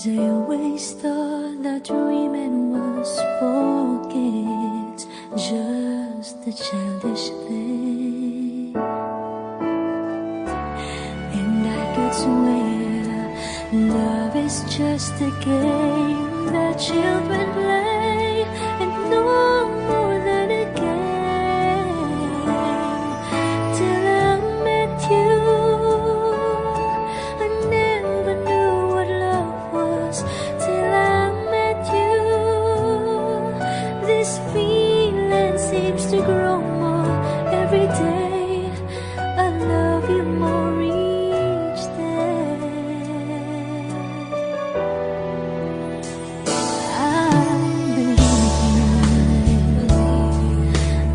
I always thought that dreaming was for kids, just a childish thing. And I could swear love is just a game that children play, and no more than a game. Till I met you, I never knew what love was. Till I met you, this feeling seems to grow more every day. I love you more each day.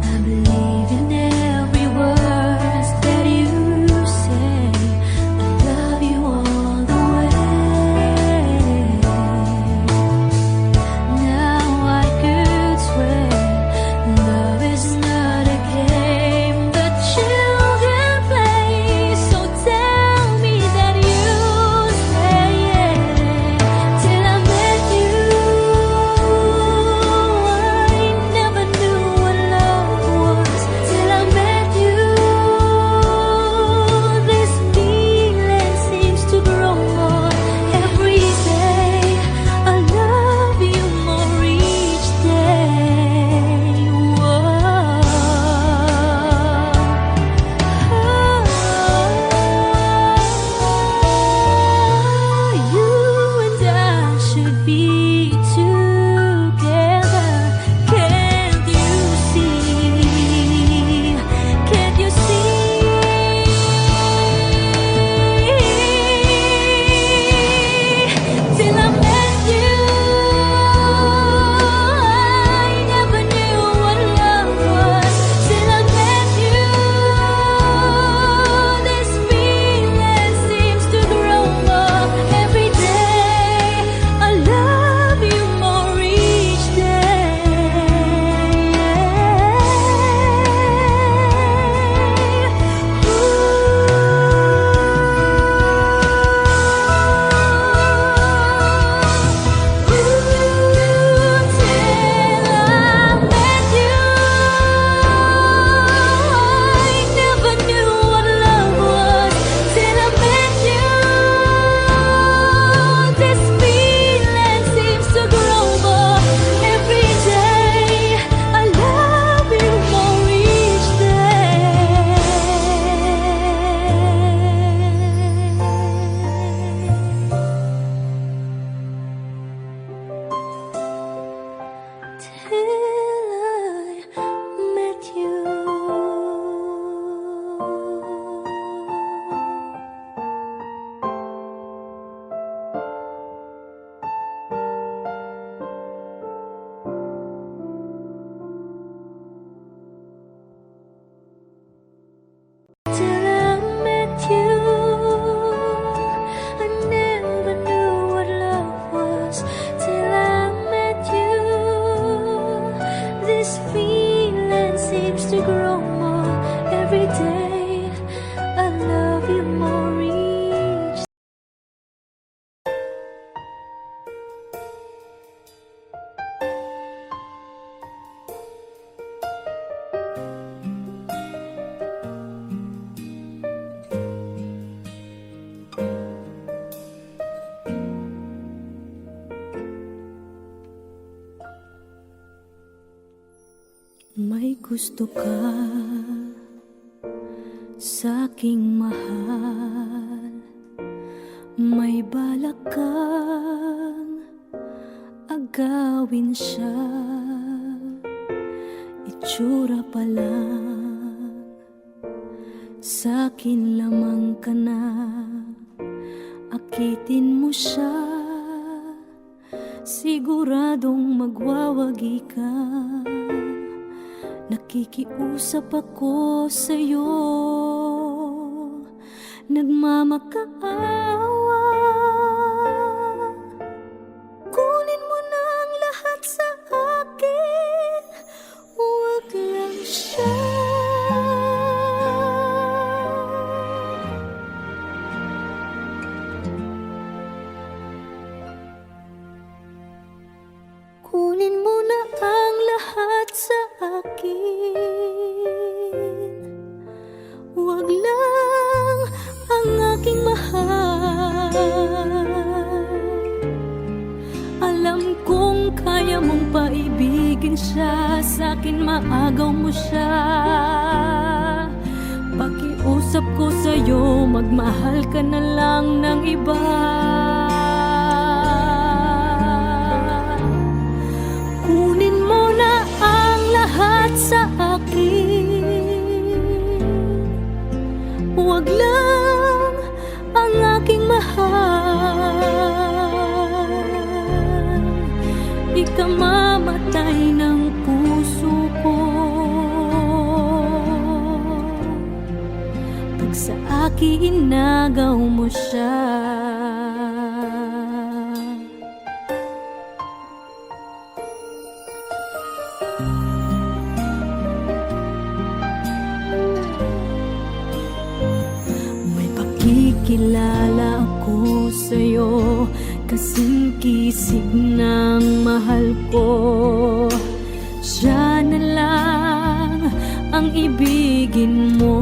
I believe in every word that you say. I love you all the way. Now I could swear love is not a game that children play. So tell me that you stay. Till I met you, I never knew what love was. Till I met you, this feeling seems to grow more every day. I love you more each day. Whoa. You and I should be together. Can't you see? Can't you see? Till I met you, I never knew what love was. Till I met you, this feeling seems to grow more every day. I love you more each Till I met you, I never knew what love was. Till I met you, this feeling seems to grow more every day. I love you more each. May gusto ka sa aking mahal, may balak kang agawin siya. Itsura pa lang, sa akin lamang ka na. Akitin mo siya, siguradong magwawagi ka. Nakikiusap ako sa'yo, nagmamakaawa. Kunin mo na ang lahat sa akin, huwag lang siya. aking mahal. Alam kong kaya mong paibigin siya, sa'kin maagaw mo siya. Pakiusap ko sa'yo, magmahal ka na lang ng iba. Kunin mo na ang lahat sa akin, huwag lang ang aking mahal. Ikamamatay ng puso ko pag sa akin inagaw mo siya. May pakikilala ako sa'yo, kasing kisig ng mahal ko. Siya na lang ang ibigin mo.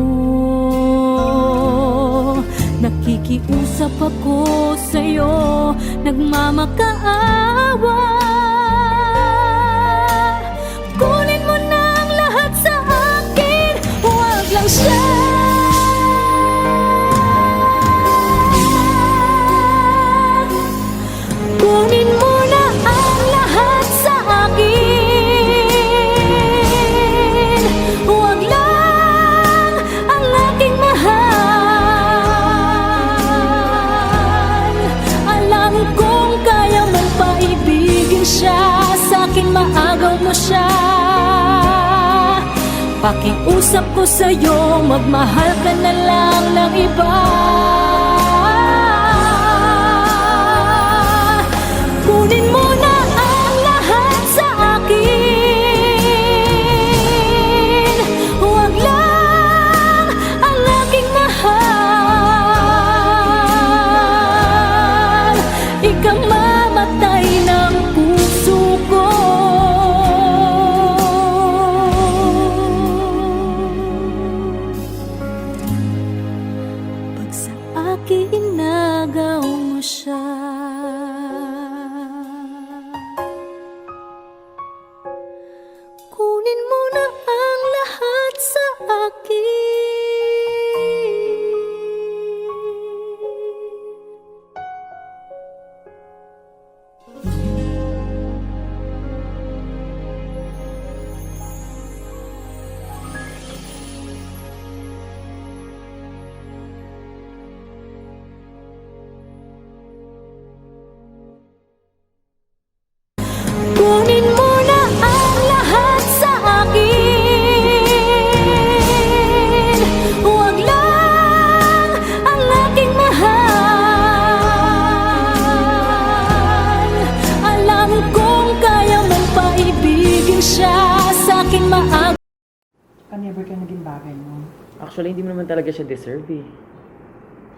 Nakikiusap ako sa'yo, nagmamakaawa. Kunin mo na ang lahat sa akin, huwag lang siya. Kunin mo na ang lahat sa akin, huwag lang ang aking mahal. Alam kong kaya mong paibigin siya, sa'kin maagaw mo siya. Pakiusap ko sa'yo, magmahal ka na lang ng iba. Kunin mo na ang lahat sa akin, huwag lang ang aking mahal. Ikamamatay ng puso ko pag sa akin inagaw mo siya. Kunin mo na ang lahat sa akin. Kunin mo na ang lahat sa akin, huwag lang ang aking mahal. Alam kong kaya mong paibigin siya, sa'kin maagaw. Never ka naging bagay mo. Actually, hindi mo naman talaga siya deserve eh.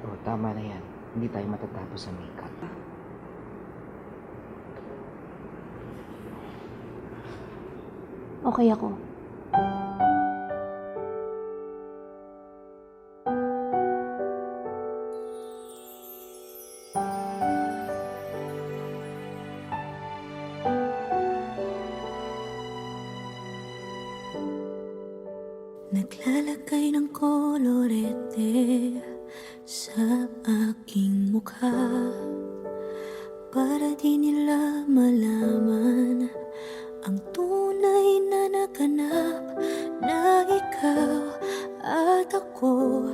Oh, tama na yan. Hindi tayo matatapos sa makeup. Okay ako. Naglalagay ng kolorete sa aking mukha para di nila malaman ang tunay na naganap, na ikaw at ako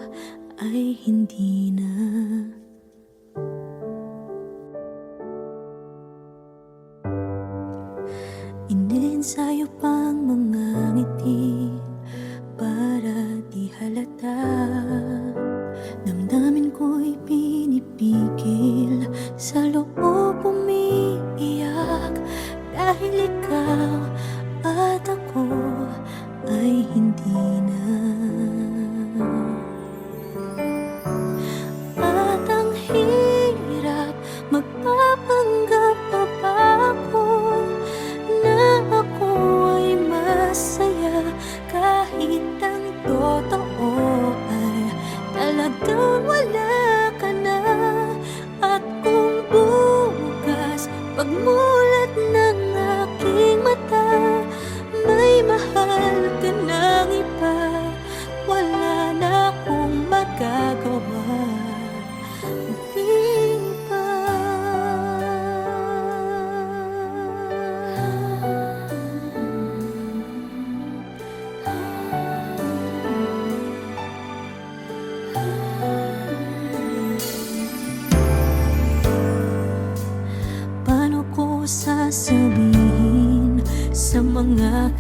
ay hindi na. Inensayo pang mga ngiti para di halata. Damdamin ko'y pinipigil, sa loob umiiyak, dahil ikaw at ako ay hindi na. At ang hirap, magpapanggap pa ba ako na ako ay masaya, kahit ang totoo ay talagang wala ka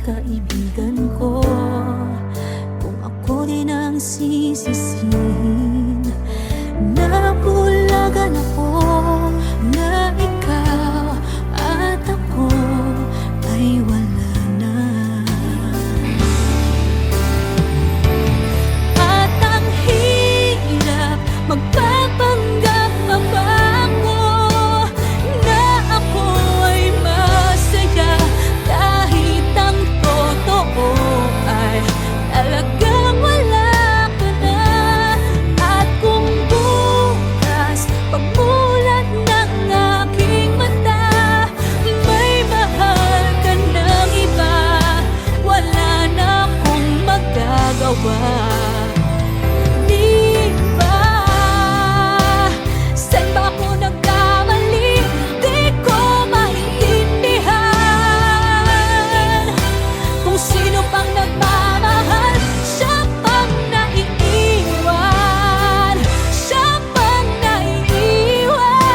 kaibigan ko. Kung ako din ang sisisihin, nabulagan ako na ikaw at ako ay wala na. At ang hirap magpapanggap pa ba ako na ako ay masaya, kahit ang totoo ay talagang wala ka na. At kung bukas pagmulat ng aking mata, may mahal ka ng iba, wala na akong magagawa. Di ba? Saan ba ako nagkamali? Di ko maintindihan. Kung sino pang nagmamahal, siya pang naiiwan. Siya pang naiiwan.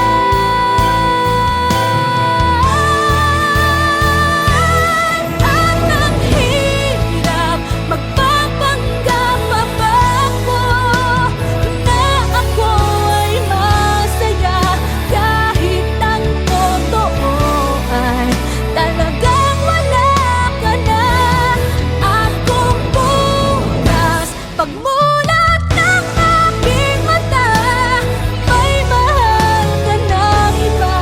At ang hirap magpapanggap pa ba ako na ako ay masaya, kahit ang totoo ay talagang wala ka na. At kung bukas pagmulat ng aking mata, may mahal ka ng iba,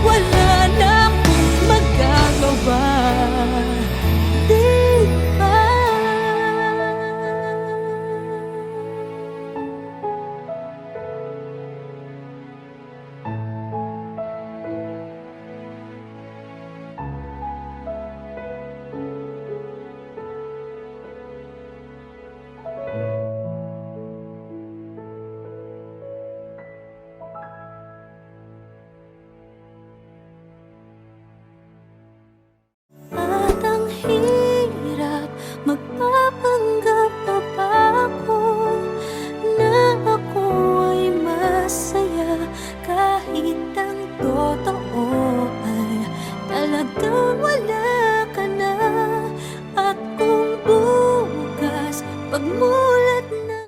wala na akong magagawa. Di ba? At ang hirap magpapanggap pa ba ako na ako ay masaya, kahit ang totoo ay talagang wala ka na. At kung bukas pagmulat ng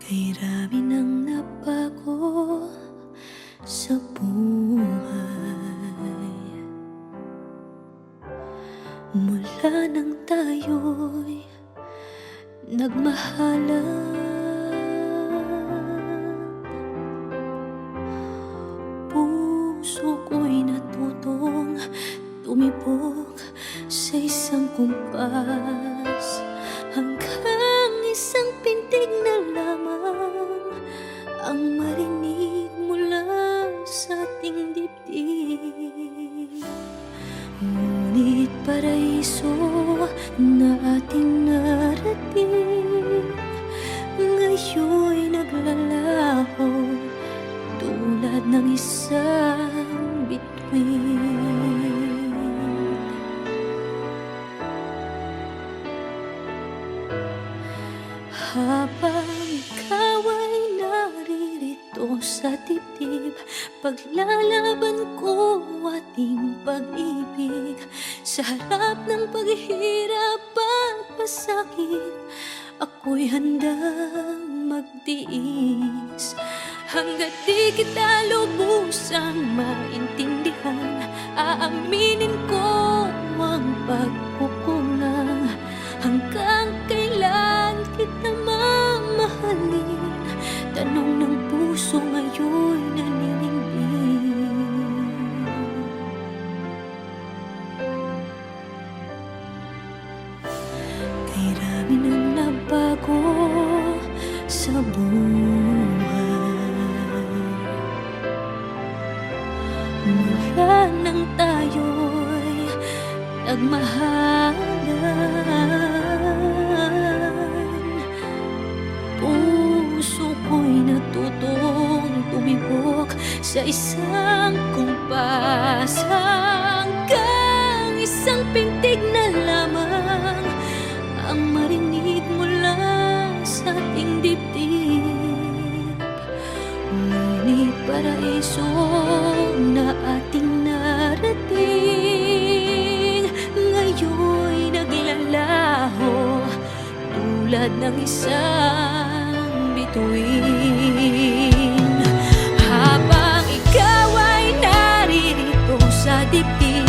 kay rami ng nabago sa buhay, mula nang tayo'y nagmahalan. Puso ko'y natutong tumibok sa isang kumpas, hanggang isang pintig na lamang ang marinig mula sa ating dibdib. Ngunit paraiso na ating narating, ngayon'y naglalaho tulad ng isang bituin. Habang ikaw ay naririto sa dibdib, paglalaban ko ating pag-ibig. Sa harap ng paghihirap at pasakit, ako'y handang magtiis. Hanggat di kita lubusang maintindihan, aaminin ko ang pagkukulang. Hanggang kailan kita mamahalin? Tanong ng puso ngayon naninindig. Kay rami nang nabago sa buhay, mula nang tayo'y nagmahalan. Puso ko'y natutunan natutong tumibok sa isang kumpas, hanggang isang pintig na lamang ang marinig mula sa ating dibdib. Ngunit paraiso na ating narating ngayon'y naglalaho tulad ng isang bituin. Habang ikaw ay naririto sa dibdib,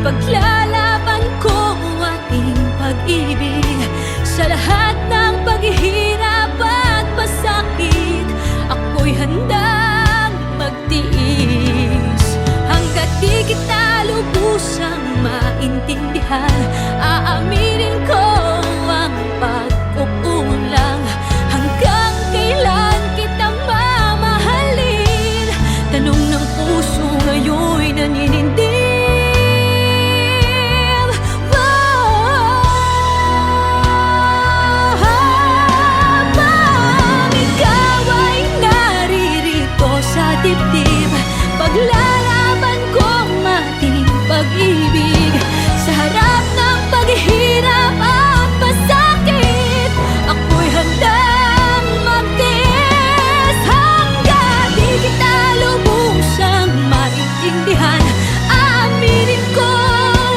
paglalaban ko ang ating pag-ibig. Sa lahat ng paghihirap at pasakit, ako'y handang magtiis. Hanggat di kita lubusang maintindihan, aaminin ko ang pagkukulang. Hanggang kailan kita mamahalin? Tanong ng puso ngayon'y naninindig. Dibdib, paglalaban ko ang ating pag-ibig. Sa harap ng paghihirap at pasakit, ako'y handang magtiis. Hanggang di kita lubusang maintindihan, aaminin ko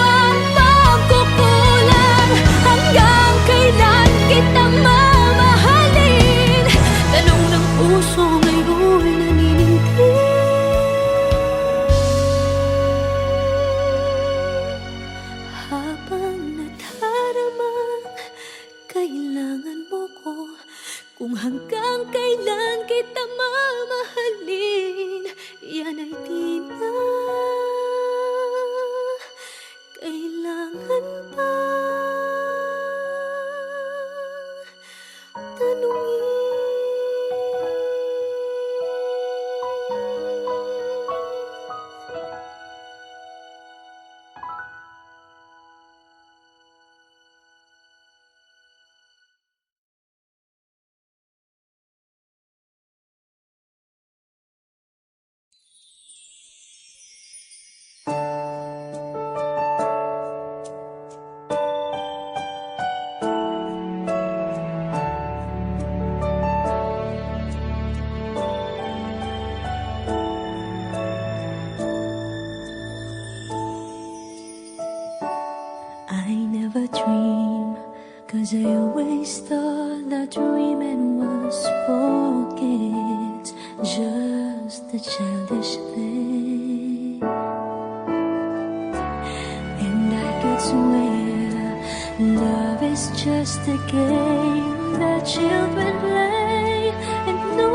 ang pagkukulang. Hanggang kailan kita mamahalin? Tanong ng puso ngayon. Habang nadaramang kailangan mo ko, kung hanggang kailan kita mamahalin, yan ay di na kailangan pa tanungin. I never dream, 'cause I always thought that dreaming was forget, just a childish thing. And I could swear love is just a game that children play, and no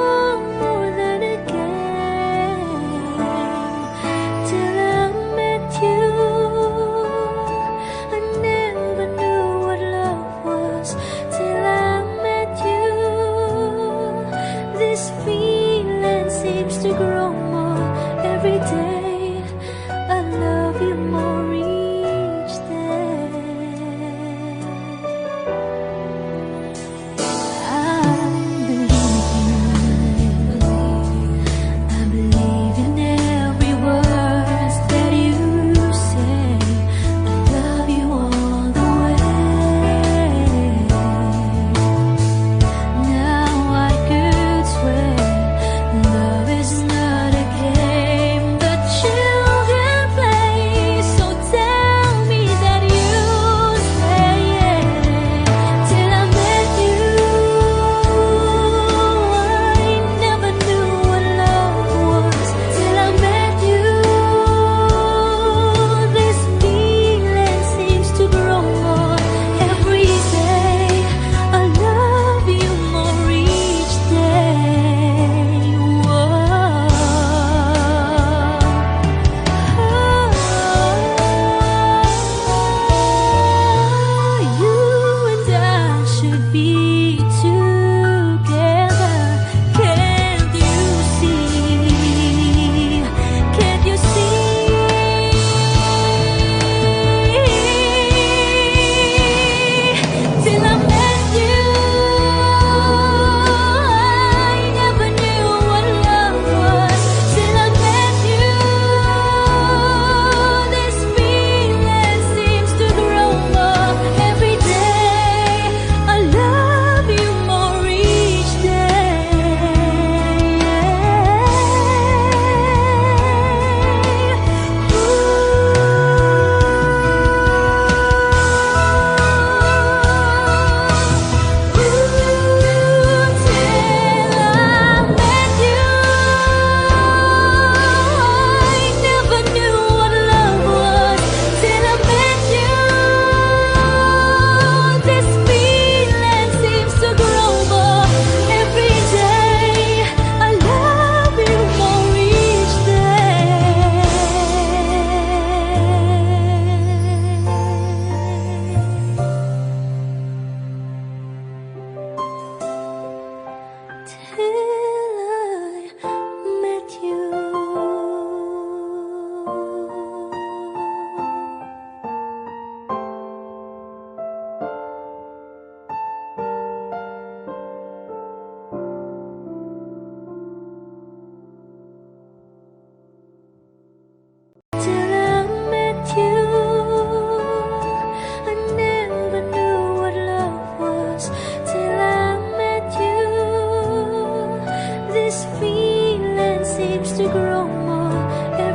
more than a game. Till I met you, I never knew what love was. Till I met you, this feeling seems to grow more every day. I love you more each day. I believe you. I believe in every word that you say. I love you all the way. Now I could swear love is not a game that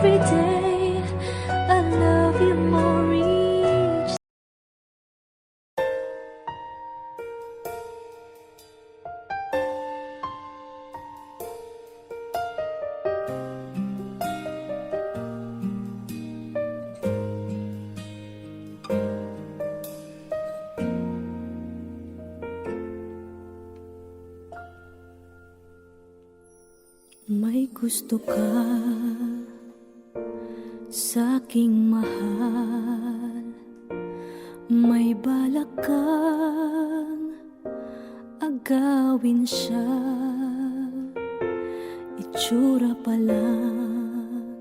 every day. I love you more each. May gusto ka sa'king mahal, may balak kang agawin siya. Itsura pa lang,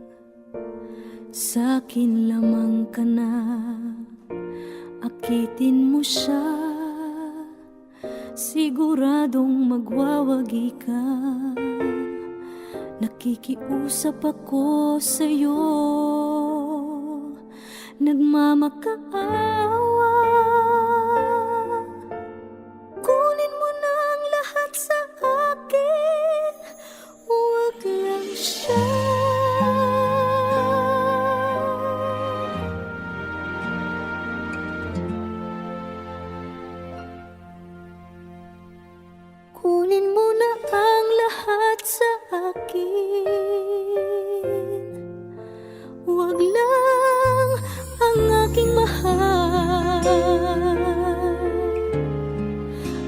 sa'kin lamang ka na. Akitin mo siya, siguradong magwawagi ka. Nakikiusap ako sa'yo, nagmamakaawa. Kunin mo na ang lahat sa akin, huwag lang siya. Kunin mo na ang lahat sa akin, huwag lang ang aking mahal.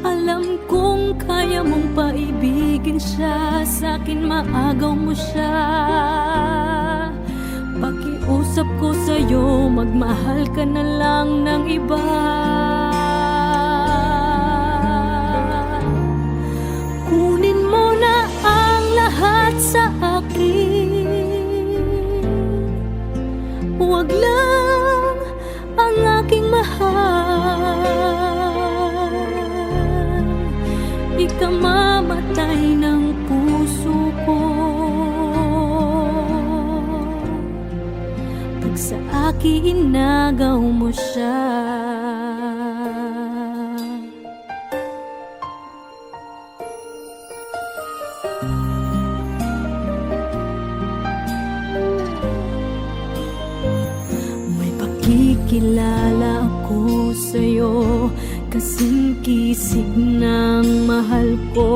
Alam kong kaya mong paibigin siya, sa'kin maagaw mo siya. Pakiusap ko sa'yo, magmahal ka na lang ng iba. Kunin mo na ang lahat sa akin, huwag lang ang aking mahal. Ikamamatay ng puso ko pag sa akin inagaw mo siya. May pakikilala ako sa'yo, kasing kisig ng mahal ko.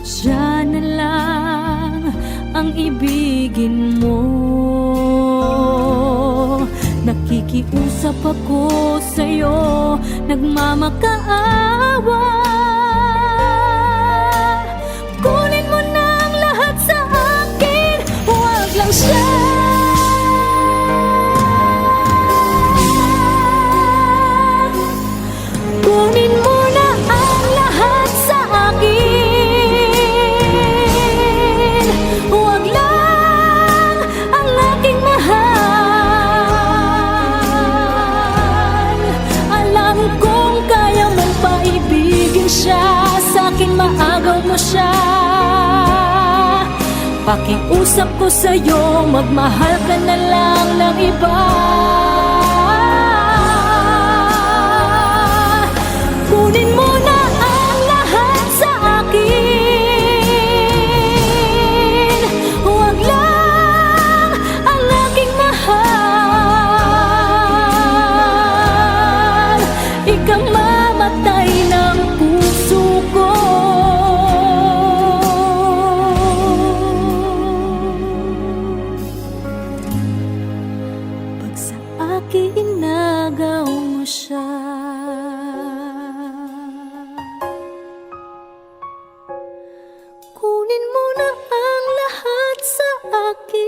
Siya na lang ang ibigin mo. Nakikiusap ako sa'yo, nagmamakaawa. Kunin mo na ang lahat sa akin, huwag lang siya. Kunin mo na ang lahat sa akin, huwag lang ang aking mahal. Alam kong kaya mong paibigin siya, sa'kin maagaw mo siya. Pakiusap ko sa'yo, magmahal ka na lang ng iba. Kunin mo na ang lahat sa akin, huwag lang ang aking mahal. Ikamamatay ng puso ko pag sa akin inagaw mo siya. Kunin mo na ang lahat sa akin.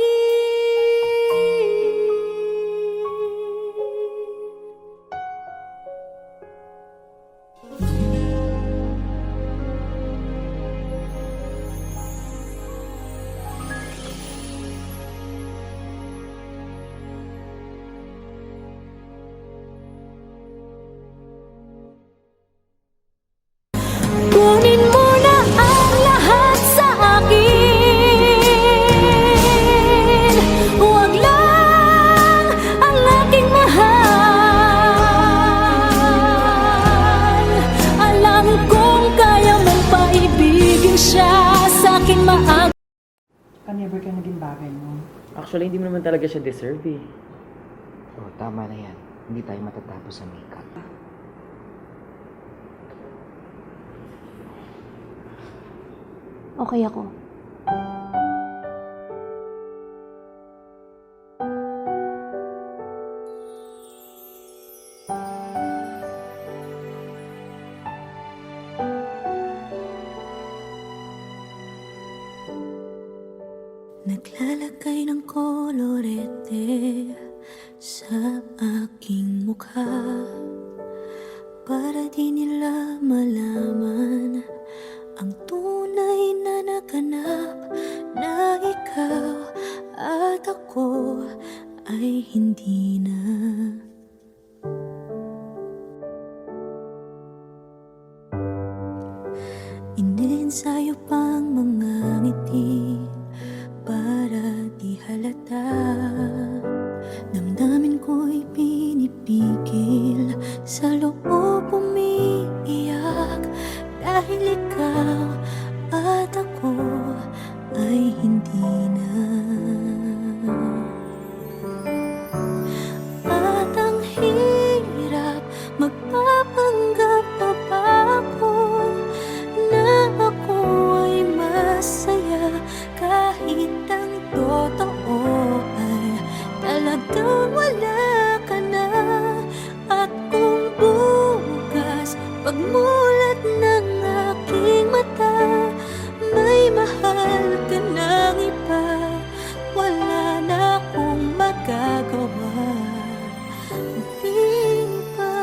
Actually, hindi mo naman talaga siya deserve eh. Oo, tama na yan. Hindi tayo matatapos sa makeup. Okay ako. Naglalagay ng kolorete sa aking mukha para di nila malaman ang tunay na naganap, na ikaw at ako ay hindi na. Iniensayo pang mga ngiti para di halata. Damdamin ko'y pinipigil, sa loob umiiyak, dahil ikaw at ako ay hindi na. At ang hirap, magpapanggap pa ba ako na ako ay masaya, kahit ang totoo ay talagang wala ka na. At kung bukas pagmulat ng aking mata, may mahal ka ng iba, wala na akong magagawa. Di ba?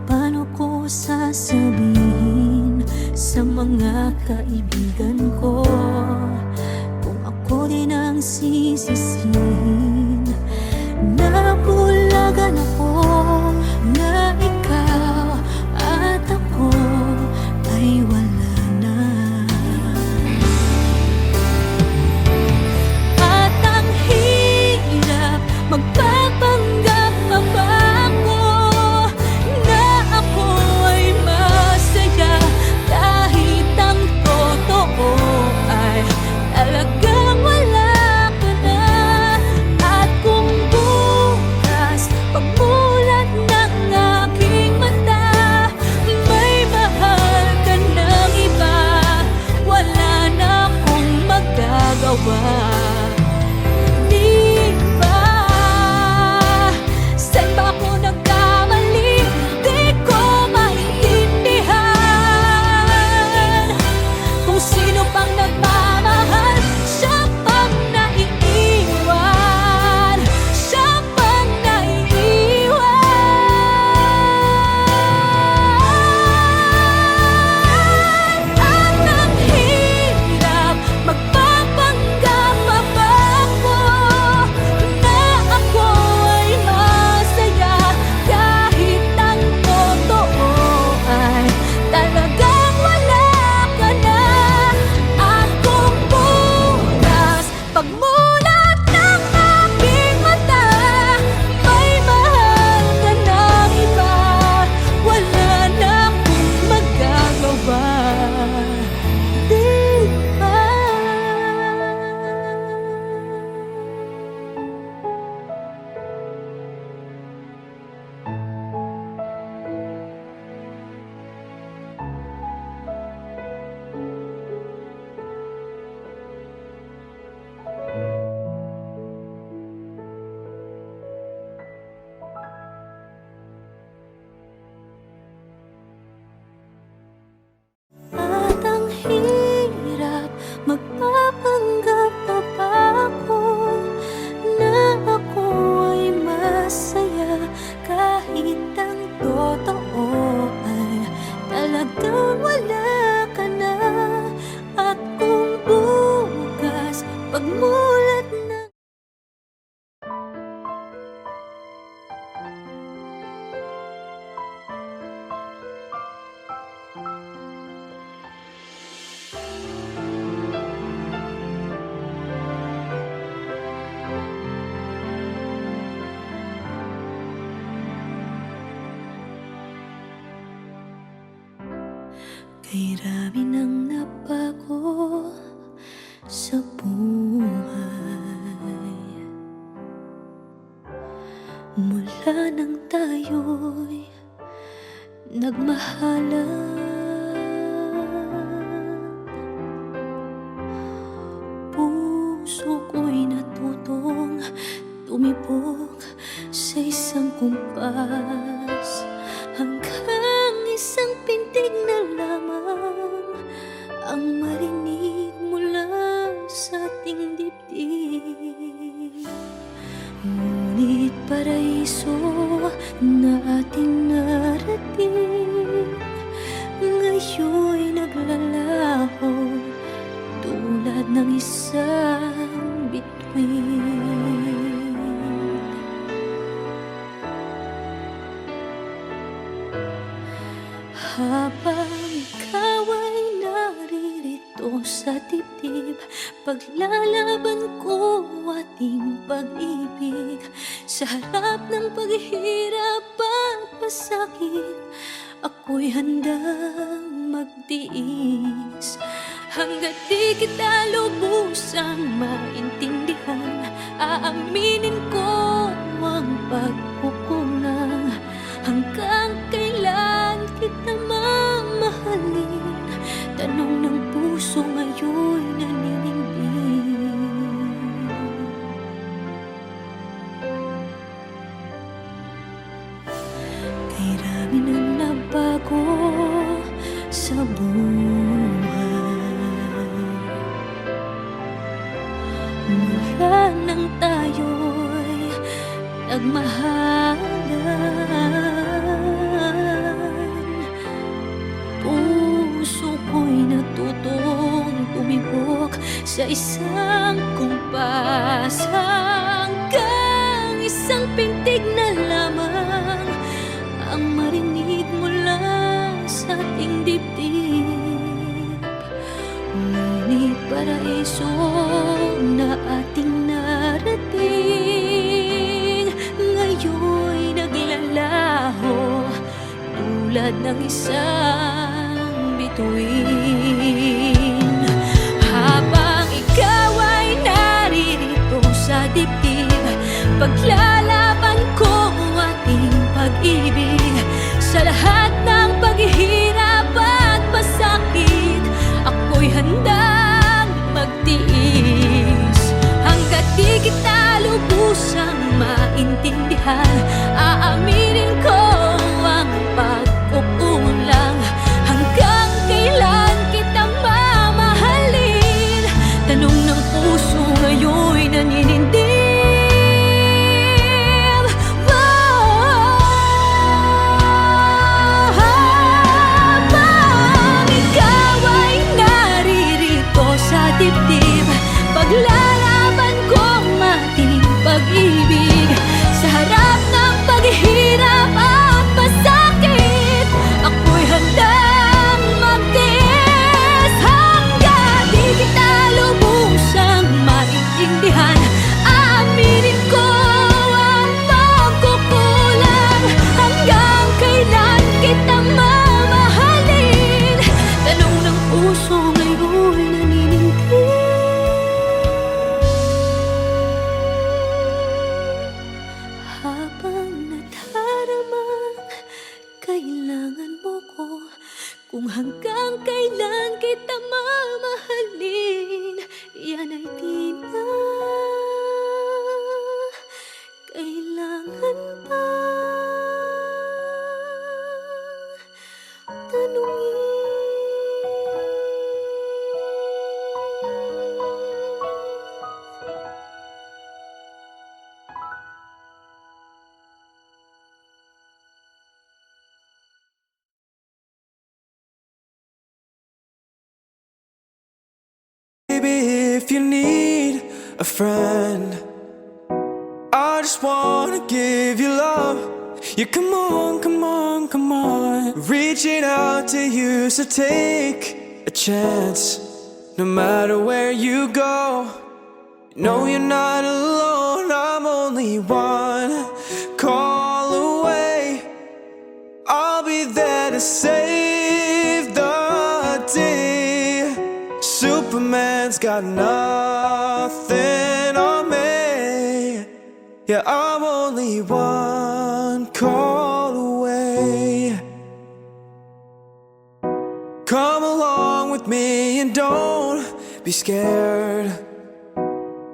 Paano ko sasabihin sa mga kaibigan ko kung ako din ang sisisihin? Nabulagan ako na ikaw at ako ay wala na. At ang hirap, magpapanggap pa ba ako na ako ay masaya, kahit ang totoo ay talagang wala ka na. At kung bukas pagmulat ng aking mata, may mahal ka ng iba, wala na akong magagawa. Di ba? Saan ba ako nagkamali? Di ko maintindihan. Kung sino pang nagmamahal, siya pang naiiwan, siya pang naiiwan. At ang hirap, magpapanggap pa ba ako na ako ay masaya, kahit ang totoo ay talagang wala ka na. At kung bukas pagmulat ng aking mata, may mahal ka ng iba, wala na akong magagawa. Di ba? At ang hirap, magpapanggap pa ba ako na ako ay masaya, kahit ang totoo ay talagang wala ka na. At kung bukas pagmulat ng Kay rami nang nabago sa buhay mula nang tayo'y nagmahalan. Puso ko'y natutong tumibok sa isang kumpas, hanggang isang pintig na lamang ang marinig mula sa ating dibdib. Ngunit paraiso na ating narating ngayon'y naglalaho tulad ng isang bituin. Habang ikaw ay naririto sa dibdib, paglalaban ko ating pag-ibig. Sa harap ng paghihirap at pasakit, ako'y handang magtiis. Hanggat di kita lubusang maintindihan, aaminin ko ang pagkukulang. Hanggang kailan kita mamahalin? Tanong ng puso ngayon naninindig. Kay rami nang nabago sa buhay mula nang tayo'y nagmahalan. Puso ko'y natutong tumibok sa isang kumpas, hanggang isang pintig na lamang ang marinig mula sa ating dibdib. Ngunit paraiso na ating narating ngayon'y naglalaho tulad ng isang bituin. Habang ikaw ay naririto sa dibdib, paglalaban ko ating pag-ibig. Sa lahat ng paghihirap at pasakit, ako'y handang magtiis. Hanggat di kita lubusang maintindihan, aaminin ko ang pagkukulang. Hanggang kailan kita mamahalin? Tanong ng puso ngayon'y naninindig. Habang ikaw ay naririto sa dibdib, paglalaban ko ating pag-ibig. Sa harap ng paghihirap at pasakit, ako'y handang magtiis. Hanggang di kita lubusang maintindihan, aaminin ko ang pagkukulang. Hanggang kailan kita mamahalin? Tanong ng puso ngayon'y naninindig. Habang nadaramang kailangan mo ko, kung hanggang kailan kita mamahalin, yan ay di na kailangan pa tanungin. Baby, if you need a friend, I just wanna give you love. Yeah, come on, come on, come on. Reaching out to you, so take a chance. No matter where you go, no, you're not alone. I'm only one call away. I'll be there to save the got nothing on me. Yeah, I'm only one call away. Come along with me and don't be scared.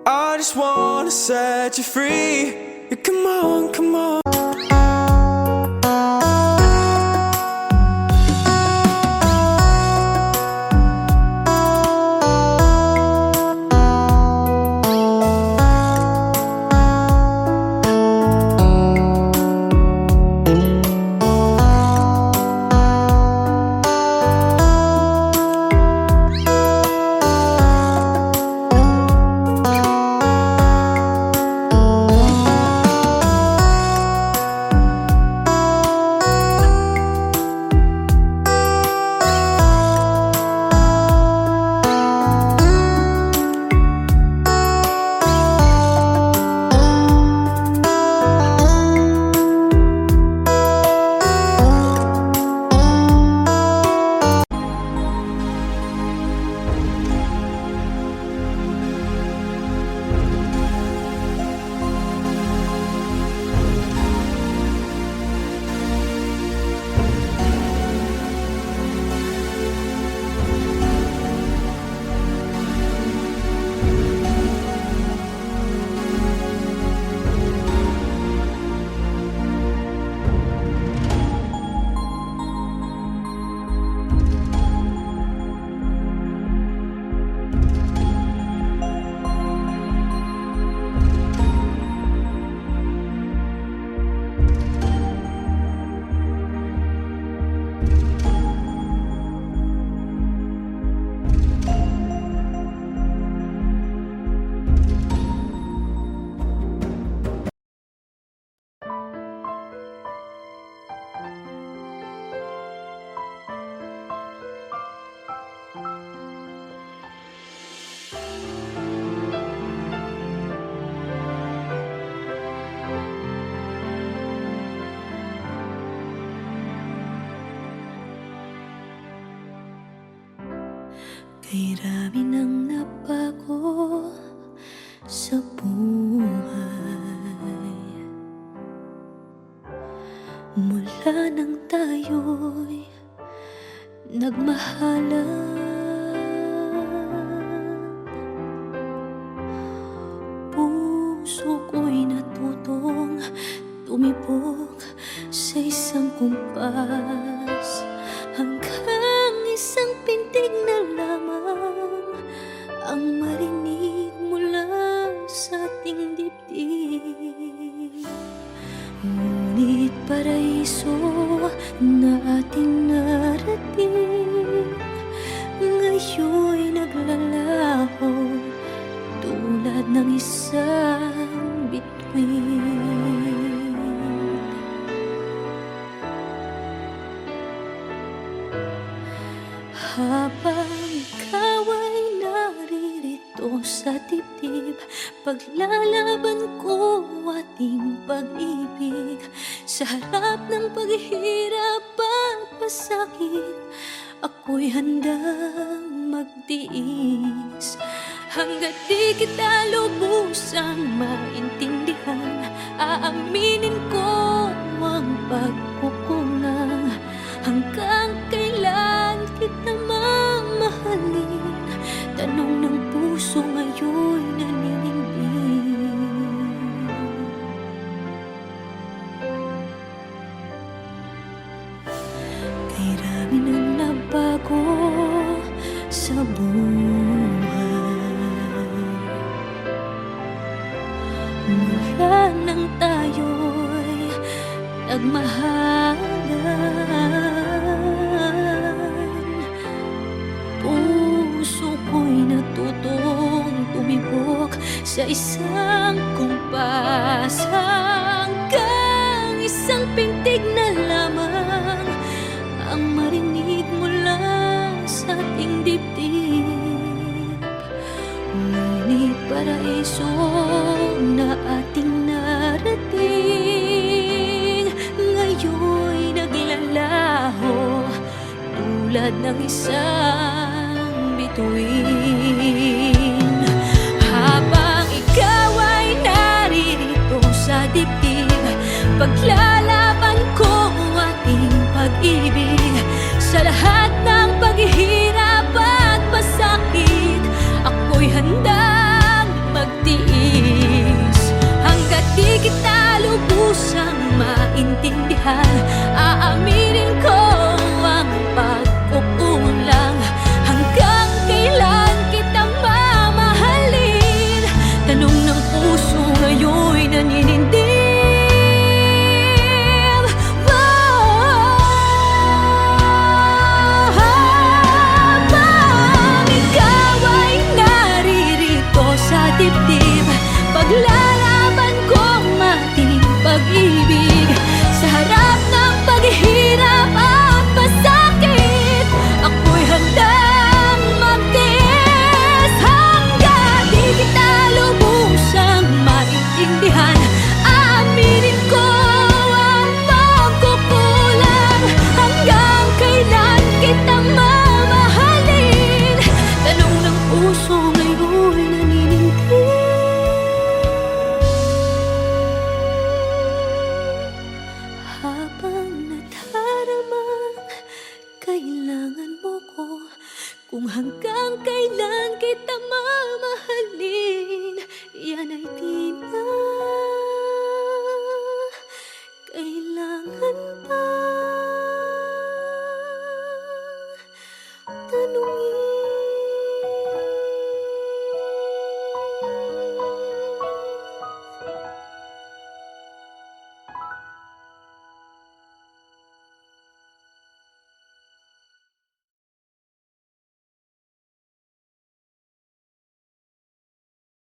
I just wanna set you free. Yeah, come on, come on. Kay rami nang nabago sa buhay mula nang tayo'y nagmahalan. Puso ko'y natutong tumibok sa isang kumpas, hanggang isang pintig na lamang ang marinig mula sa ating dibdib. Ngunit paraiso na ating narating ngayon'y naglalaho tulad ng isang bituin. Habang ikaw ay naririto sa dibdib, paglalaban ko ating pag-ibig. Sa harap ng paghihirap at pasakit, ako'y handang magtiis. Hanggat di kita lubusang maintindihan, aaminin ko ang pagkukulang. Hanggang kailan kita mamahalin? Tanong ng puso ngayon'y naninindig. Kay rami nang nabago sa buhay mula nang tayo'y nagmahalan. Puso ko'y natutong tumibok sa isang kumpas, hanggang isang pintig na lamang ang marinig mula sa ating dibdib. Ngunit paraiso na ating narating ngayon'y naglalaho tulad ng isang bituin. puso ngayon'y naninindi.